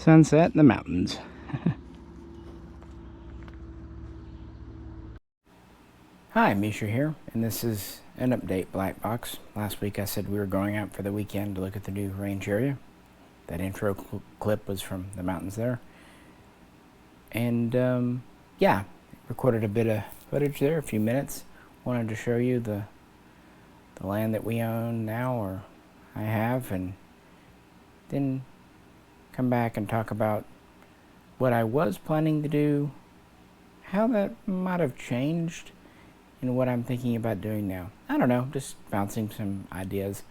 Sunset in the mountains. Hi, Misha here, and this is an update Blackbox. Last week I said we were going out for the weekend to look at the new range area. That intro clip was from the mountains there. And yeah, recorded a bit of footage there, a few minutes. Wanted to show you the land that we own now, or I have, and then come back and talk about what I was planning to do, how that might have changed, and what I'm thinking about doing now. I don't know, just bouncing some ideas.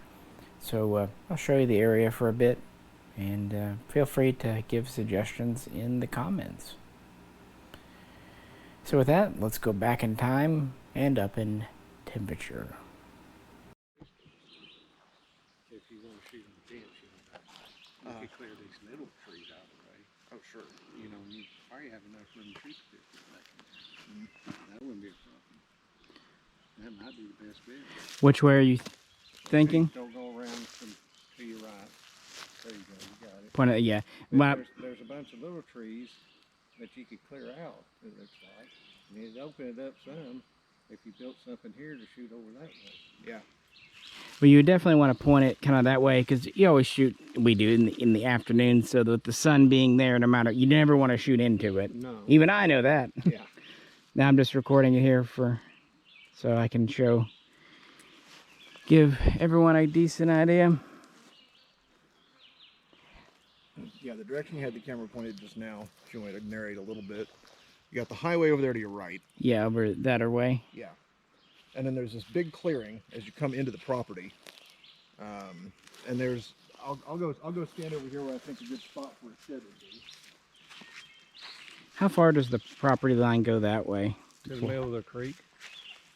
So I'll show you the area for a bit, and feel free to give suggestions in the comments. So with that, let's go back in time and up in temperature. If you want to shoot on the fence, you could clear these little trees out of the way. Oh, sure. You know, you probably have enough room to shoot the 50 seconds. That wouldn't be a problem. That might be the best bet. Which way are you thinking? Don't go around to your right. There you go, you got it. Point it, yeah. There's a bunch of little trees that you could clear out, it looks like. And it'd open it up some if you built something here to shoot over that way. Yeah. Well, you definitely want to point it kind of that way, because you always shoot, we do, in the afternoon, so that with the sun being there, no matter, you never want to shoot into it. No. Even I know that. Yeah. Now I'm just recording it here so I can give everyone a decent idea. Yeah, the direction you had the camera pointed just now, if you want to narrate a little bit, you got the highway over there to your right. Yeah, over that way. Yeah. And then there's this big clearing as you come into the property. And there's, I'll go stand over here where I think a good spot for a shed would be. How far does the property line go that way? To the middle of the creek,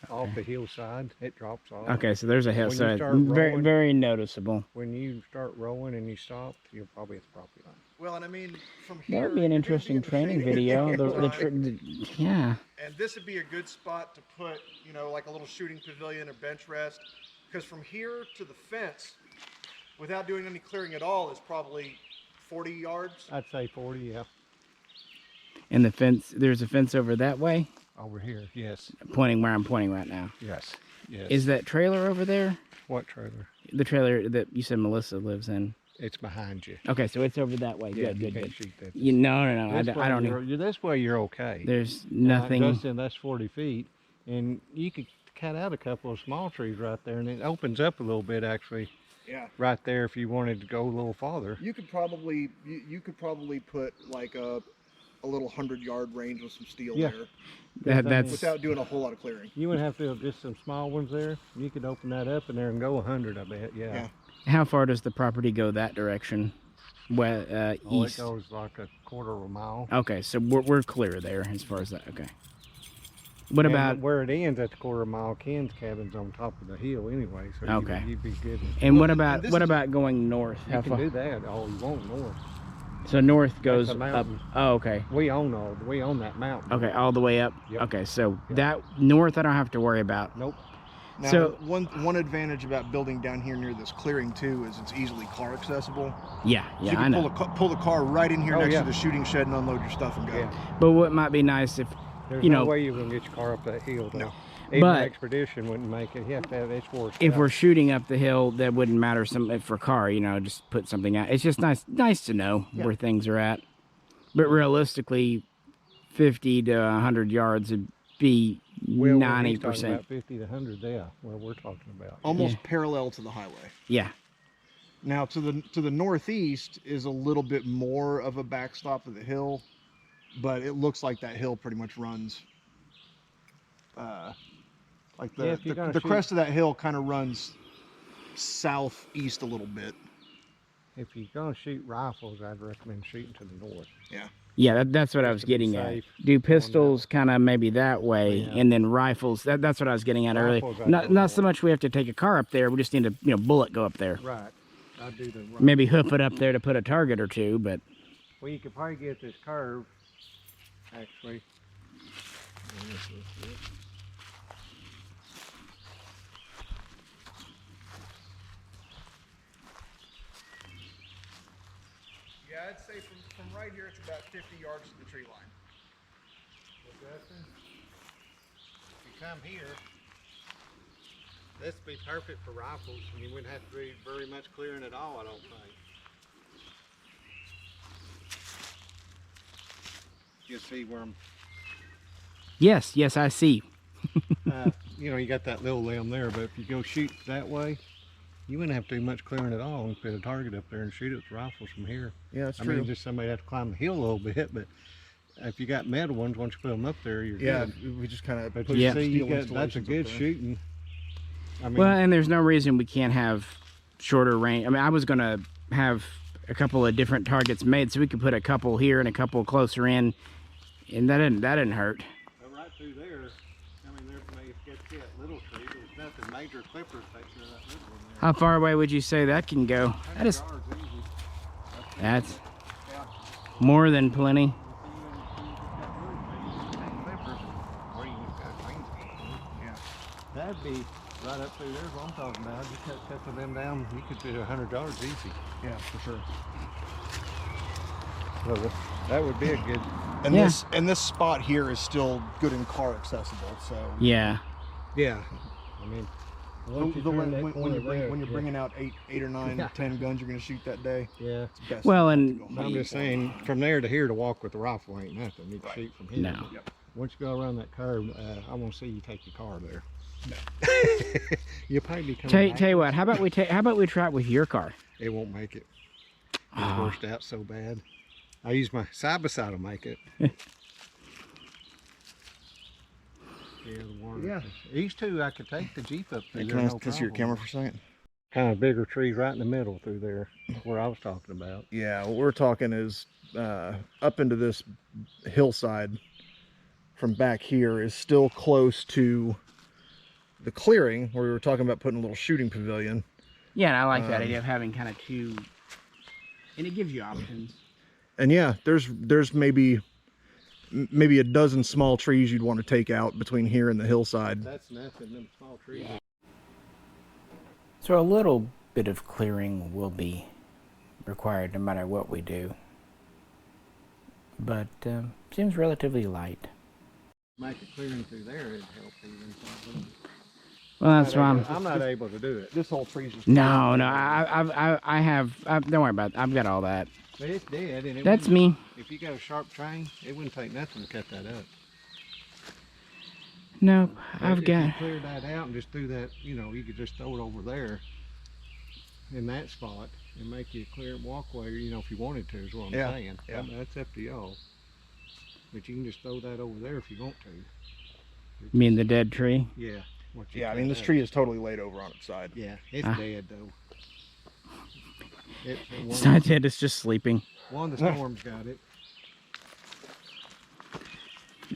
off the hillside, it drops off. Okay, so there's a hill, When so you it's start very, rolling- very noticeable. When you start rolling and you stop, you're probably at the property line. Well, and I mean, from here... That would be an interesting training video. Yeah. And this would be a good spot to put, you know, like a little shooting pavilion or bench rest. Because from here to the fence, without doing any clearing at all, is probably 40 yards. I'd say 40, yeah. And the fence, there's a fence over that way? Over here, yes. Pointing where I'm pointing right now. Yes, yes. Is that trailer over there? What trailer? The trailer that you said Melissa lives in. It's behind you. Okay, so it's over that way. Yeah, Good, you good, can't good. shoot that. No. I don't You're, this way you're okay. There's nothing. Dustin, that's 40 feet. And you could cut out a couple of small trees right there, and it opens up a little bit, actually. Yeah. Right there if you wanted to go a little farther. You could probably, you could probably put like a little 100-yard range with some steel there. That's without doing a whole lot of clearing. You would have to have just some small ones there. You could open that up in there and go 100, I bet. Yeah. How far does the property go that direction? East. It goes like a quarter of a mile. Okay, so we're clear there as far as that. Okay. What And about where it ends at the quarter of a mile? Ken's cabin's on top of the hill anyway, so okay. you'd be good. And what about going north? You can do that all you want north. So north goes up. mountain. Oh, okay. We own that mountain. Okay, all the way up. Yep. Okay, so Yep. that north I don't have to worry about. Nope. Now, So- one advantage about building down here near this clearing too is it's easily car accessible. Yeah, So yeah, you I can know. pull the car right in here Oh, next yeah. to the shooting shed and unload your stuff and go. Yeah. But what might be nice if There's you no know, way you're gonna get your car up that hill. Though. No. Even But- Expedition wouldn't make it. You have to have H4. if we're shooting up the hill, that wouldn't matter for car. You know, just put something out. It's just nice to know where things are at. But realistically, 50 to 100 yards would be 90%. About 50 to 100, yeah, where we're talking about. Almost parallel to the highway. Yeah. Now to the northeast is a little bit more of a backstop of the hill, but it looks like that hill pretty much runs. Like the crest of that hill kind of runs southeast a little bit. If you're gonna shoot rifles, I'd recommend shooting to the north. Yeah. Yeah, that's what I was Just to be getting at. safe Do pistols kind of maybe that way, Yeah. and then rifles. That's what I was getting at Rifles, earlier. I don't Not so know. much we have to take a car up there. We just need a bullet go up there. Right. I'd do the right. Maybe hoof it up there to put a target or two, but Well, you could probably get this curve, actually. Yeah, I'd say from right here, it's about 50 yards to the tree line. Well, Justin, if you come here, this would be perfect for rifles, and you wouldn't have to do very much clearing at all, I don't think. You see where I'm, Yes, yes, I see. you know, you got that little limb there, but if you go shoot that way, you wouldn't have to do much clearing at all and put a target up there and shoot it with rifles from here. Yeah, that's I true. mean, just somebody have to climb the hill a little bit, but if you got metal ones, once you put them up there, you're Yeah, good. we just kind of But put you Yeah. see, you steel got, that's a installations good up there. shooting. I mean, Well, and there's no reason we can't have shorter range. I mean, I was gonna have a couple of different targets made so we could put a couple here and a couple closer in, and that didn't hurt. but right through there, I mean, there may get that little tree, but there's nothing major clippers take care of that little one there. How far away would you say that can go? That is, 100 yards easy. that's Yeah. more than plenty. That'd be right up through there is what I'm talking about. Just cut a couple of them down, you could do 100 yards easy. Yeah, for sure. So that would be a good. And Yeah. this spot here is still good and car accessible. So Yeah. Yeah. I mean, once you turn that corner there, when you're yeah. bringing out eight or nine, Yeah. 10 guns you're gonna shoot that day, Yeah. it's best. Well, to and go I'm home. just saying, from there to here to walk with the rifle ain't nothing. You can Right. shoot from here. No. Yep. Once you go around that curve, I want to see you take your car there. No. You'll probably be coming back. Tell you what, how about we try it with your car? It won't make it. It's Ah. worked out so bad. I use my side by side to make it. Yeah, the water. Yeah. These two I could take the Jeep up through Hey, there. can I no see your problem. camera for a second? Kind of bigger trees right in the middle through there, where I was talking about. Yeah, what we're talking is up into this hillside from back here is still close to the clearing where we were talking about putting a little shooting pavilion. Yeah, and I like that idea of having kind of two, and it gives you options. And yeah, there's maybe a dozen small trees you'd want to take out between here and the hillside. That's nothing, them small trees. So a little bit of clearing will be required no matter what we do, but seems relatively light. Make it clearing through there, it'd help even. Well, that's why I'm not able to do it. This whole tree's just No, I have. Don't worry about it. I've got all that. But it's dead, and it That's wouldn't- me. If you got a sharp train, it wouldn't take nothing to cut that up. Nope, But I've if you got. cleared that out and just do that, you know, you could just throw it over there in that spot and make you a clear walkway, you know, if you wanted to, is what I'm Yeah, saying. yeah. I mean, that's up to y'all. But you can just throw that over there if you want to. You mean the dead tree? Yeah. once you Yeah, I cut mean this that. tree is totally laid over on its side. Yeah, it's Ah. dead though. It's not dead. It's just sleeping. One of the storms got it.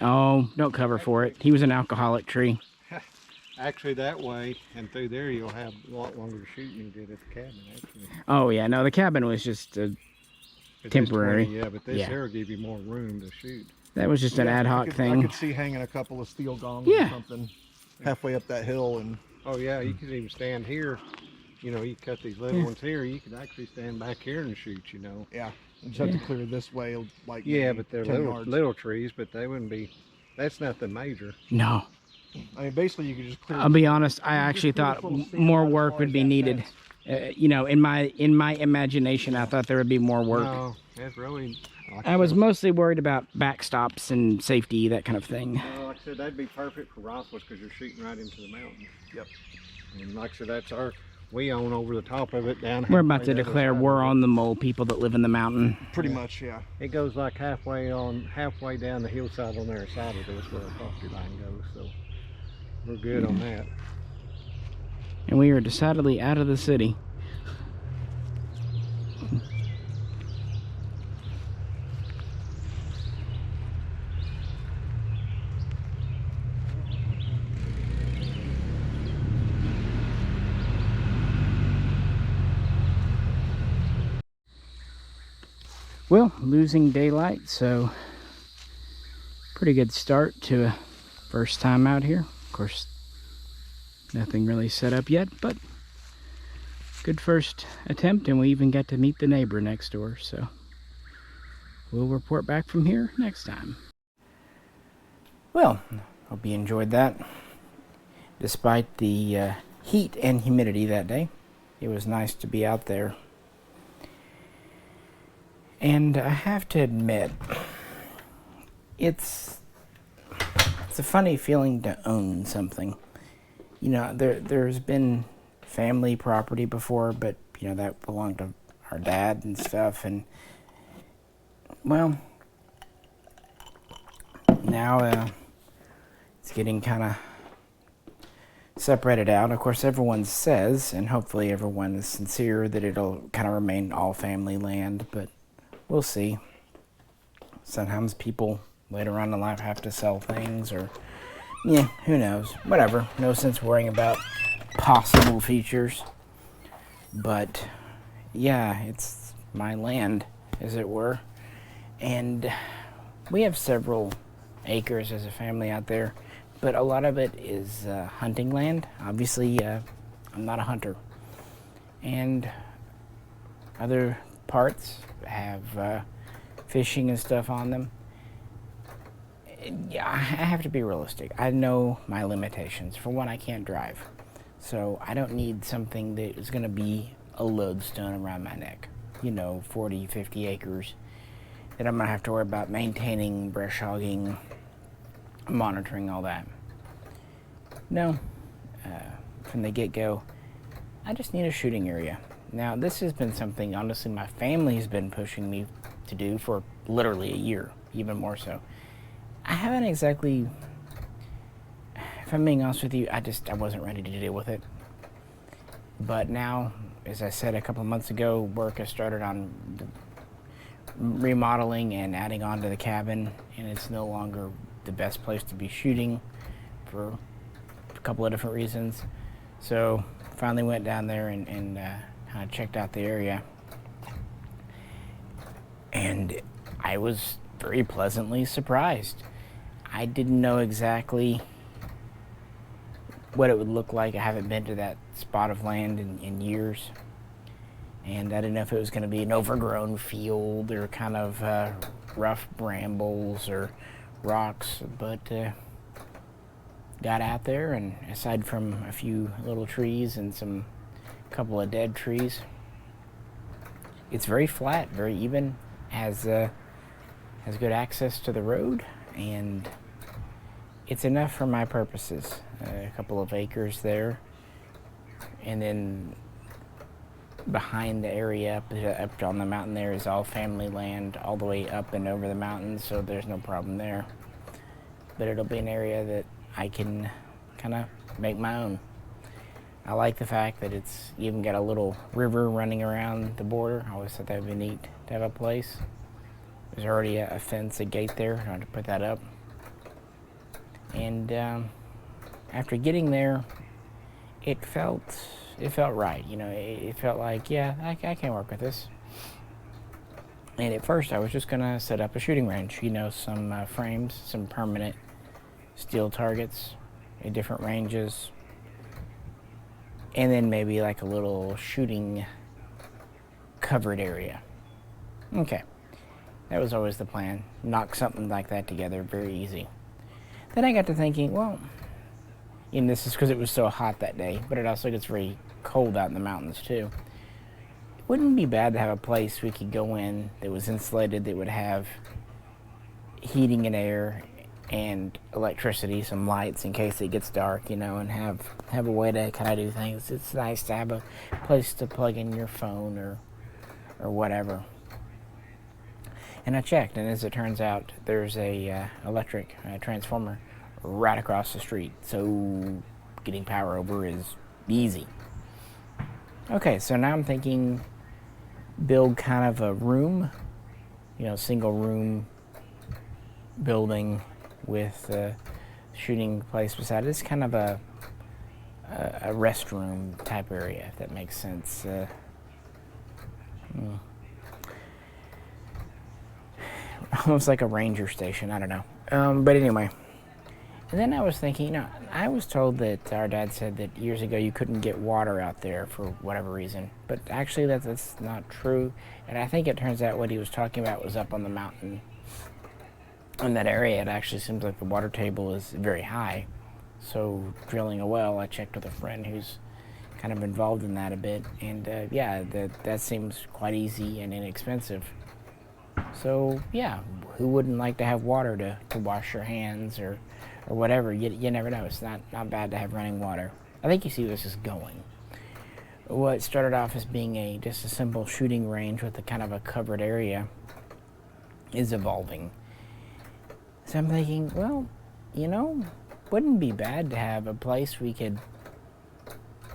Oh, don't cover for it. He was an alcoholic tree. Actually, that way and through there, you'll have a lot longer to shoot than you did at the cabin. Actually, Oh yeah, no, the cabin was just But this Temporary. 20, yeah, but this Yeah. here will give you more room to shoot. that was just an Yeah, ad I hoc could thing. see hanging a couple of steel gongs Yeah. or something halfway up that hill, and Oh yeah, you could even stand here. You know, you cut these little ones here. You could actually stand back here and shoot. You know. yeah, you just have to clear this way, like Yeah, maybe but they're 10 little yards. little trees, but they wouldn't be. That's nothing major. No, I mean, basically you could just clear. I'll be honest. I actually clear this thought little seam more out as work far would as be that needed. fence. You know, in my imagination, I thought there would be more work. No, that's really. Like I was said- mostly worried about backstops and safety, that kind of thing. Like I said, that'd be perfect for rifles because you're shooting right into the mountain. Yep. And like I said, that's our. We own over the top of it down. We're about halfway to the other declare side war of it. on the mole people that live in the mountain. Pretty much, yeah. It goes like halfway down the hillside on their side of this where our property line goes. So we're good on that. And we are decidedly out of the city. Well, losing daylight, so pretty good start to a first time out here. Of course, nothing really set up yet, but good first attempt, and we even got to meet the neighbor next door, so we'll report back from here next time. Well, hope you enjoyed that. Despite the heat and humidity that day, it was nice to be out there. And I have to admit, it's a funny feeling to own something. You know, there's been family property before, but you know that belonged to our dad and stuff, and well, now it's getting kind of separated out. Of course, everyone says, and hopefully everyone is sincere, that it'll kind of remain all family land, but we'll see. Sometimes people later on in life have to sell things, or yeah, who knows. Whatever. No sense worrying about possible features. But yeah, it's my land, as it were. And we have several acres as a family out there, but a lot of it is hunting land. Obviously, I'm not a hunter. And other parts have fishing and stuff on them. Yeah, I have to be realistic. I know my limitations. For one, I can't drive. So I don't need something that is going to be a lodestone around my neck. You know, 40, 50 acres that I'm going to have to worry about maintaining, brush hogging, monitoring, all that. No, from the get-go, I just need a shooting area. Now, this has been something, honestly, my family has been pushing me to do for literally a year, even more so. I haven't exactly, if I'm being honest with you, I wasn't ready to deal with it. But now, as I said a couple of months ago, work has started on remodeling and adding on to the cabin, and it's no longer the best place to be shooting for a couple of different reasons. So finally went down there and kind of checked out the area, and I was very pleasantly surprised. I didn't know exactly what it would look like. I haven't been to that spot of land in years, and I didn't know if it was going to be an overgrown field or kind of rough brambles or rocks, but got out there, and aside from a few little trees and some couple of dead trees, it's very flat, very even, has good access to the road, and it's enough for my purposes. A couple of acres there, and then behind the area up on the mountain there is all family land all the way up and over the mountains, so there's no problem there. But it'll be an area that I can kind of make my own. I like the fact that it's even got a little river running around the border. I always thought that would be neat to have a place. There's already a fence, a gate there. I had to put that up. And after getting there, it felt right. You know, it felt like, yeah, I can work with this. And at first, I was just gonna set up a shooting range. You know, some frames, some permanent steel targets at different ranges, and then maybe like a little shooting covered area. Okay, that was always the plan. Knock something like that together very easy. Then I got to thinking, well, and this is because it was so hot that day, but it also gets very cold out in the mountains too. It wouldn't be bad to have a place we could go in that was insulated, that would have heating and air and electricity, some lights in case it gets dark, you know, and have a way to kind of do things. It's nice to have a place to plug in your phone or whatever. And I checked, and as it turns out, there's a electric transformer right across the street, so getting power over is easy. Okay, so now I'm thinking build kind of a room, you know, single room building with a shooting place beside it. It's kind of a restroom type area, if that makes sense. Almost like a ranger station, I don't know. But anyway, And then I was thinking, you know, I was told that our dad said that years ago you couldn't get water out there for whatever reason. But actually that's not true. And I think it turns out what he was talking about was up on the mountain. In that area, it actually seems like the water table is very high. So drilling a well, I checked with a friend who's kind of involved in that a bit. And yeah, that seems quite easy and inexpensive. So yeah, who wouldn't like to have water to wash your hands or whatever? You never know. It's not bad to have running water. I think you see where this is going. What started off as being just a simple shooting range with a kind of a covered area is evolving. So I'm thinking, well, you know, wouldn't be bad to have a place we could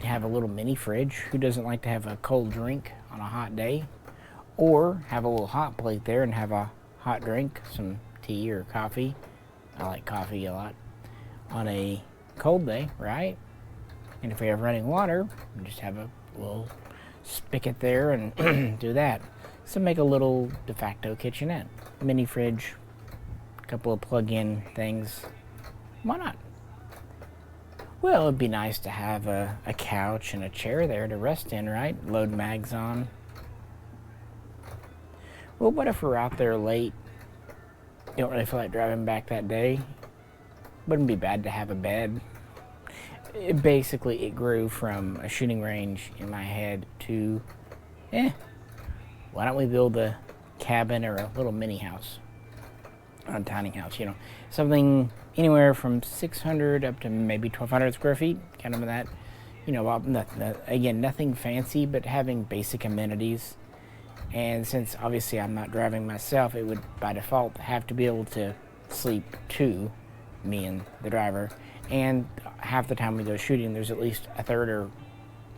have a little mini fridge. Who doesn't like to have a cold drink on a hot day? Or have a little hot plate there and have a hot drink, some tea or coffee. I like coffee a lot. On a cold day, right? And if we have running water, we just have a little spigot there and do that. So make a little de facto kitchenette. Mini fridge, a couple of plug-in things. Why not? Well, it'd be nice to have a couch and a chair there to rest in, right? Load mags on. Well, what if we're out there late? You don't really feel like driving back that day? Wouldn't be bad to have a bed. Basically, it grew from a shooting range in my head to, why don't we build a cabin or a little mini house? Or a tiny house, you know. Something anywhere from 600 up to maybe 1,200 square feet, kind of that. You know, again, nothing fancy, but having basic amenities. And since obviously I'm not driving myself, it would by default have to be able to sleep two, me and the driver. And half the time we go shooting, there's at least a third or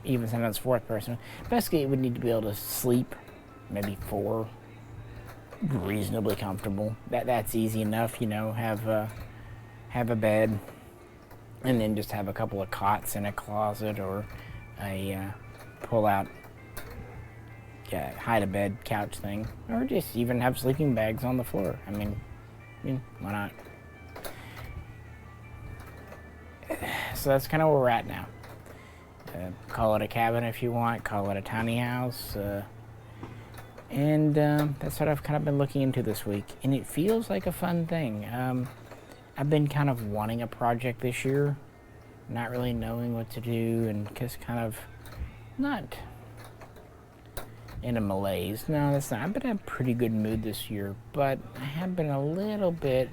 even sometimes fourth person. Basically, it would need to be able to sleep, maybe four, reasonably comfortable. That's easy enough, you know. Have a bed, and then just have a couple of cots in a closet or a pull-out hide-a-bed couch thing, or just even have sleeping bags on the floor. I mean, why not? So that's kind of where we're at now. Call it a cabin if you want, call it a tiny house, and that's what I've kind of been looking into this week, and it feels like a fun thing. I've been kind of wanting a project this year, not really knowing what to do, and just kind of not in a malaise. No, that's not. I've been in a pretty good mood this year, but I have been a little bit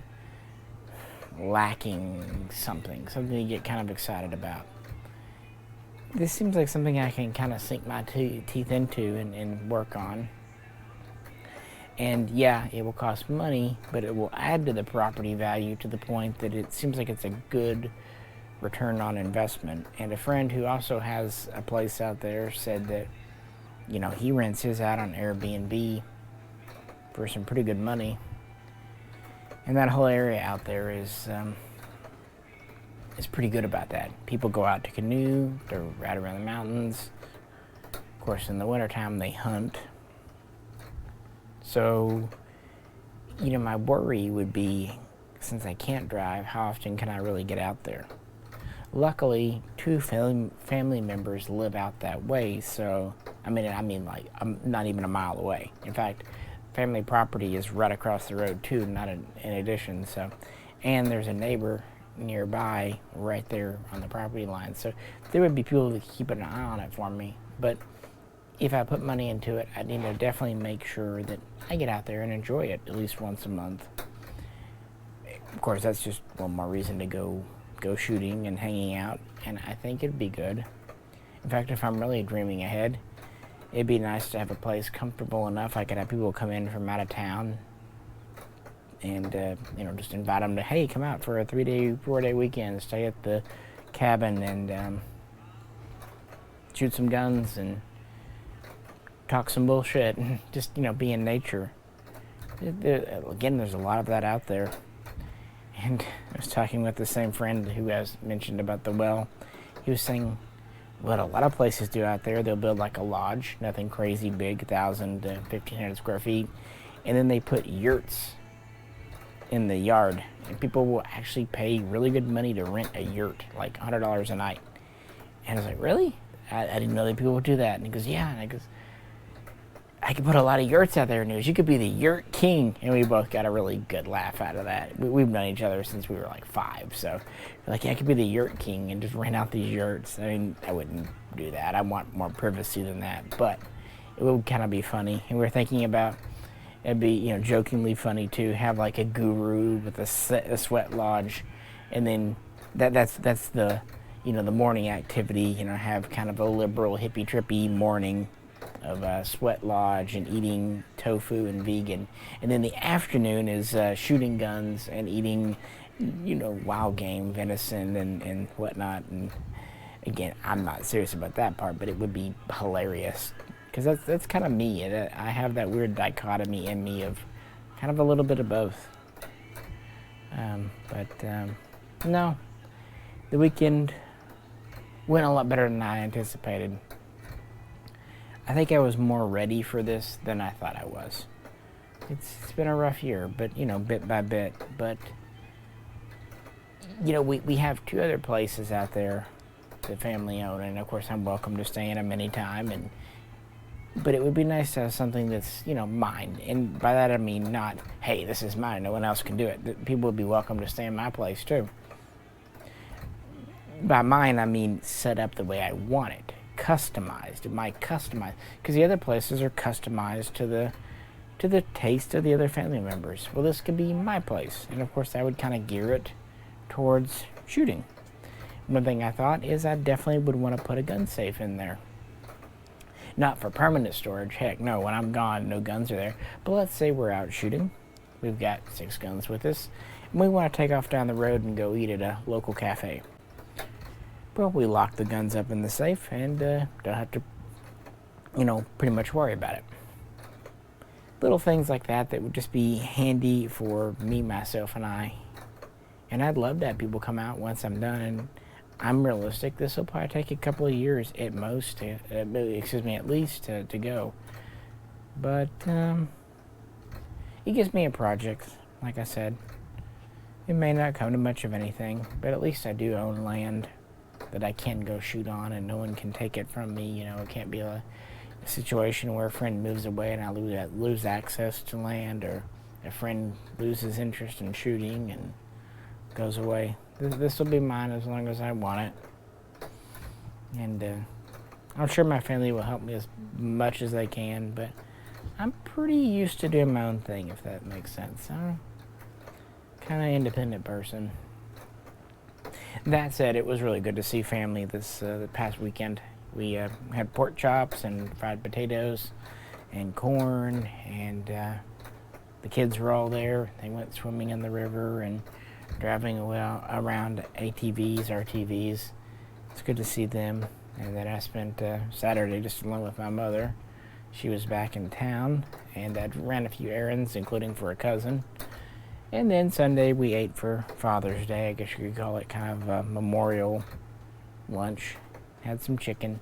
lacking something to get kind of excited about. This seems like something I can kind of sink my teeth into and work on. And yeah, it will cost money, but it will add to the property value to the point that it seems like it's a good return on investment. And a friend who also has a place out there said that, you know, he rents his out on Airbnb for some pretty good money. And that whole area out there is pretty good about that. People go out to canoe, they're right around the mountains. Of course, in the wintertime, they hunt. So, you know, my worry would be, since I can't drive, how often can I really get out there? Luckily, two family members live out that way, so, I mean, like, I'm not even a mile away. In fact, family property is right across the road, too, not in addition, so, and there's a neighbor nearby right there on the property line, so there would be people that keep an eye on it for me, but if I put money into it, I need to definitely make sure that I get out there and enjoy it at least once a month. Of course, that's just one more reason to go shooting and hanging out, and I think it'd be good. In fact, if I'm really dreaming ahead, it'd be nice to have a place comfortable enough I could have people come in from out of town and you know, just invite them to, hey, come out for a 3-day, 4-day weekend, stay at the cabin and shoot some guns and talk some bullshit and just, you know, be in nature. Again, there's a lot of that out there. And I was talking with the same friend who has mentioned about the well. He was saying what a lot of places do out there, they'll build like a lodge, nothing crazy big, 1,000 to 1,500 square feet, and then they put yurts in the yard, and people will actually pay really good money to rent a yurt, like $100 a night. And I was like, really? I didn't know that people would do that. And he goes, yeah. And I goes, I could put a lot of yurts out there. And he goes, you could be the yurt king. And we both got a really good laugh out of that. We've known each other since we were like 5. So we're like, yeah, I could be the yurt king and just rent out these yurts. I mean, I wouldn't do that. I want more privacy than that. But it would kind of be funny. And we were thinking about, it'd be, you know, jokingly funny to have like a guru with a sweat lodge. And then that's the, you know, the morning activity, you know, have kind of a liberal hippie trippy morning of sweat lodge and eating tofu and vegan. And then the afternoon is shooting guns and eating, you know, wild game, venison and whatnot. And again, I'm not serious about that part, but it would be hilarious because that's kind of me. I have that weird dichotomy in me of kind of a little bit of both. No, the weekend went a lot better than I anticipated. I think I was more ready for this than I thought I was. It's been a rough year, but, you know, bit by bit. But, you know, we have 2 other places out there that family own, and of course I'm welcome to stay in them anytime. But it would be nice to have something that's, you know, mine. And by that I mean not, hey, this is mine, no one else can do it. People would be welcome to stay in my place too. By mine, I mean set up the way I want it, customized. It might customize, because the other places are customized to the taste of the other family members. Well, this could be my place, and of course, I would kind of gear it towards shooting. One thing I thought is I definitely would want to put a gun safe in there. Not for permanent storage. Heck, no. When I'm gone, no guns are there. But let's say we're out shooting. We've got 6 guns with us, and we want to take off down the road and go eat at a local cafe. Well, we lock the guns up in the safe and don't have to, you know, pretty much worry about it. Little things like that would just be handy for me, myself, and I. And I'd love to have people come out once I'm done. And I'm realistic. This will probably take a couple of years at most, at least to go. But it gives me a project, like I said. It may not come to much of anything, but at least I do own land that I can go shoot on, and no one can take it from me. You know, it can't be a situation where a friend moves away and I lose access to land, or a friend loses interest in shooting and goes away. This will be mine as long as I want it. And I'm sure my family will help me as much as they can, but I'm pretty used to doing my own thing, if that makes sense. I'm kind of an independent person. That said, it was really good to see family this past weekend. We had pork chops and fried potatoes and corn, and the kids were all there. They went swimming in the river and driving around ATVs, RTVs. It's good to see them. And then I spent Saturday just alone with my mother. She was back in town, and I ran a few errands, including for a cousin. And then Sunday we ate for Father's Day. I guess you could call it kind of a memorial lunch. Had some chicken,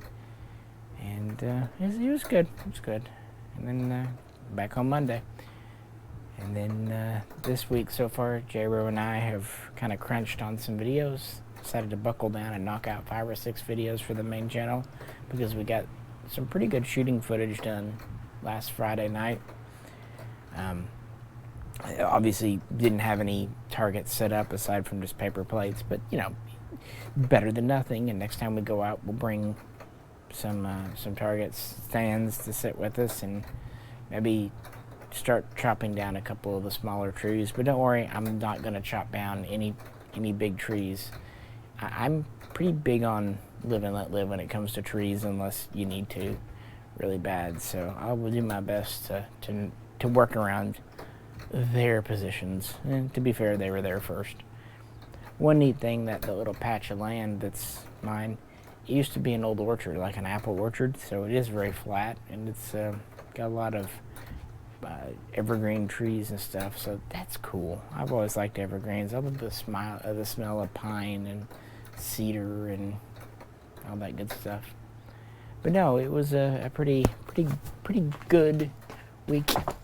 and it was good. It was good. And then back on Monday. And then this week so far, J-Ro and I have kind of crunched on some videos. Decided to buckle down and knock out 5 or 6 videos for the main channel, because we got some pretty good shooting footage done last Friday night. I obviously didn't have any targets set up aside from just paper plates, but you know, better than nothing. And next time we go out, we'll bring some targets, stands to sit with us, and maybe start chopping down a couple of the smaller trees. But don't worry, I'm not going to chop down any big trees. I'm pretty big on live and let live when it comes to trees, unless you need to really bad. So I will do my best to work around their positions. And to be fair, they were there first. One neat thing, that the little patch of land that's mine, it used to be an old orchard, like an apple orchard, so it is very flat, and it's got a lot of evergreen trees and stuff, so that's cool. I've always liked evergreens. I love the smell of pine and cedar and all that good stuff. But no, it was a pretty good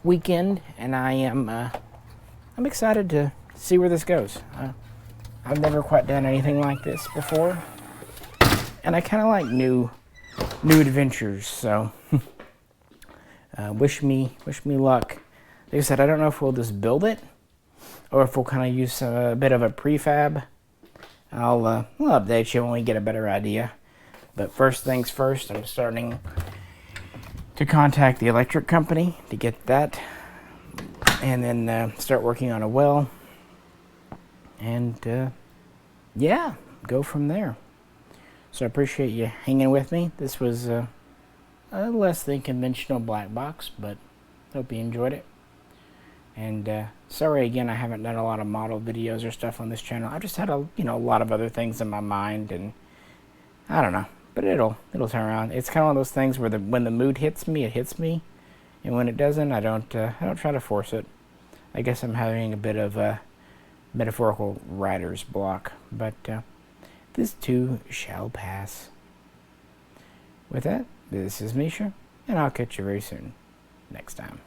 weekend, and I'm excited to see where this goes. I've never quite done anything like this before, and I kind of like new adventures. So wish me luck. Like I said, I don't know if we'll just build it or if we'll kind of use a bit of a prefab. I'll update you when we get a better idea. But first things first, I'm starting to contact the electric company to get that, and then start working on a well, and yeah, go from there. So I appreciate you hanging with me. This was a less than conventional black box, but hope you enjoyed it. And sorry again, I haven't done a lot of model videos or stuff on this channel. I just had a lot of other things in my mind, and I don't know. But it'll turn around. It's kind of one of those things where when the mood hits me, it hits me, and when it doesn't, I don't try to force it. I guess I'm having a bit of a metaphorical writer's block, but this too shall pass. With that, this is Misha, and I'll catch you very soon. Next time.